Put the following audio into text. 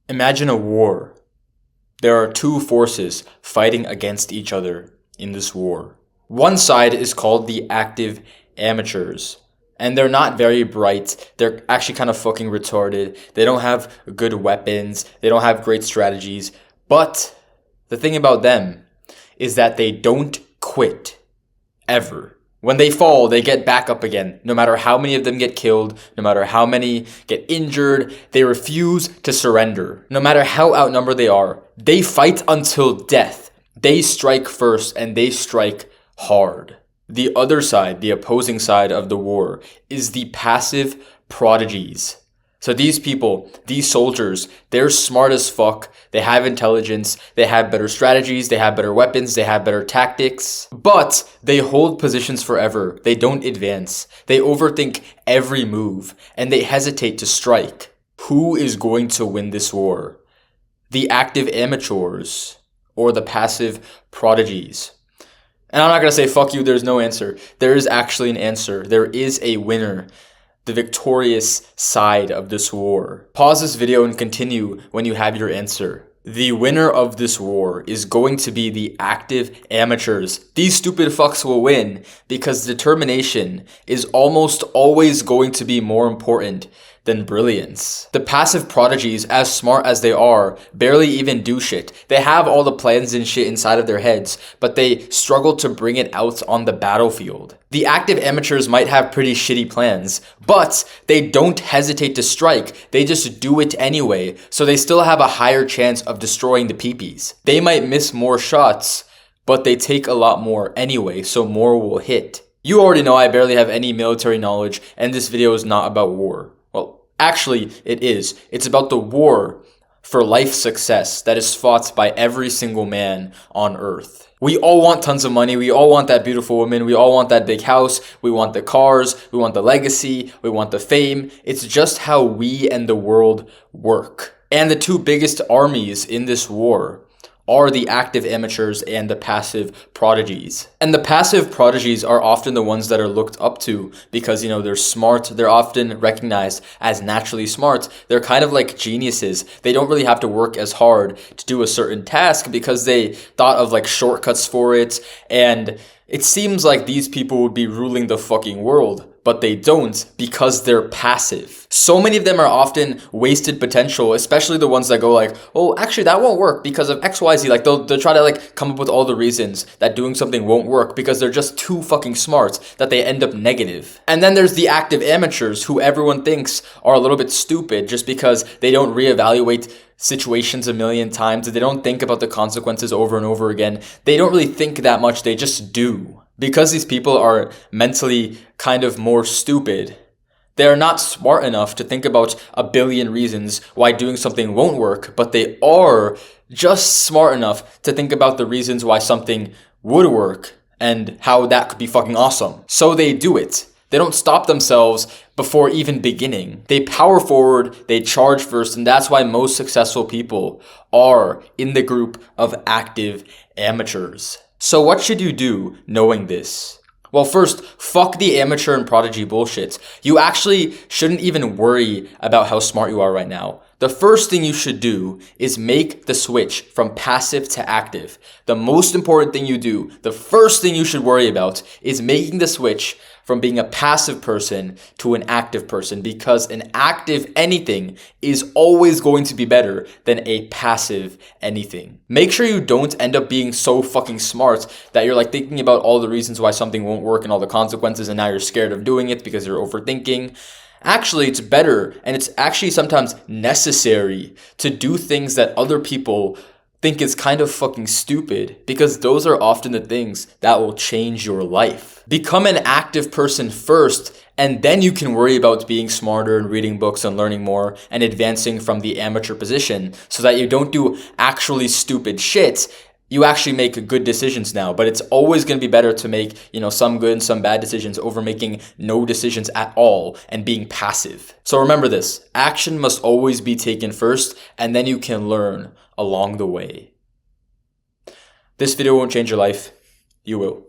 Imagine a war. There are two forces fighting against each other in this war. One side is called the active amateurs, and they're not very bright. They're actually kind of fucking retarded. They don't have good weapons. They don't have great strategies. But the thing about them is that they don't quit. Ever. When they fall, they get back up again. No matter how many of them get killed, no matter how many get injured, they refuse to surrender. No matter how outnumbered they are, they fight until death. They strike first and they strike hard. The other side, the opposing side of the war, is the passive prodigies. So these people, these soldiers, they're smart as fuck. They have intelligence. They have better strategies. They have better weapons. They have better tactics. But they hold positions forever. They don't advance. They overthink every move. And they hesitate to strike. Who is going to win this war? The active amateurs or the passive prodigies? And I'm not going to say, fuck you, there's no answer. There is actually an answer. There is a winner. The victorious side of this war. Pause this video and continue when you have your answer. The winner of this war is going to be the active amateurs. These stupid fucks will win because determination is almost always going to be more important than brilliance. The passive prodigies, as smart as they are, barely even do shit. They have all the plans and shit inside of their heads, but they struggle to bring it out on the battlefield. The active amateurs might have pretty shitty plans, but they don't hesitate to strike. They just do it anyway, so they still have a higher chance of destroying the peepees. They might miss more shots, but they take a lot more anyway, so more will hit. You already know I barely have any military knowledge, and this video is not about war. Well, actually, it is. It's about the war for life success that is fought by every single man on earth. We all want tons of money. We all want that beautiful woman. We all want that big house. We want the cars. We want the legacy. We want the fame. It's just how we and the world work. And the two biggest armies in this war are the active amateurs and the passive prodigies. And the passive prodigies are often the ones that are looked up to because, they're smart. They're often recognized as naturally smart. They're kind of like geniuses. They don't really have to work as hard to do a certain task because they thought of like shortcuts for it. And it seems like these people would be ruling the fucking world, but they don't because they're passive. So many of them are often wasted potential, especially the ones that go like, oh, actually that won't work because of XYZ. Like they'll try to like come up with all the reasons that doing something won't work because they're just too fucking smart that they end up negative. And then there's the active amateurs who everyone thinks are a little bit stupid just because they don't reevaluate situations a million times. They don't think about the consequences over and over again. They don't really think that much. They just do. Because these people are mentally kind of more stupid, they are not smart enough to think about a billion reasons why doing something won't work, but they are just smart enough to think about the reasons why something would work and how that could be fucking awesome. So they do it. They don't stop themselves before even beginning. They power forward, they charge first, and that's why most successful people are in the group of active amateurs. So what should you do knowing this? Well, first, fuck the amateur and prodigy bullshit. You actually shouldn't even worry about how smart you are right now. The first thing you should do is make the switch from passive to active. The most important thing you do, the first thing you should worry about is making the switch from being a passive person to an active person, because an active anything is always going to be better than a passive anything. Make sure you don't end up being so fucking smart that you're like thinking about all the reasons why something won't work and all the consequences, and now you're scared of doing it because you're overthinking. Actually, it's better, and it's actually sometimes necessary to do things that other people think is kind of fucking stupid, because those are often the things that will change your life. Become an active person first, and then you can worry about being smarter and reading books and learning more and advancing from the amateur position so that you don't do actually stupid shit. You actually make good decisions now, but it's always going to be better to make, some good and some bad decisions over making no decisions at all and being passive. So remember this, action must always be taken first, and then you can learn along the way. This video won't change your life. You will.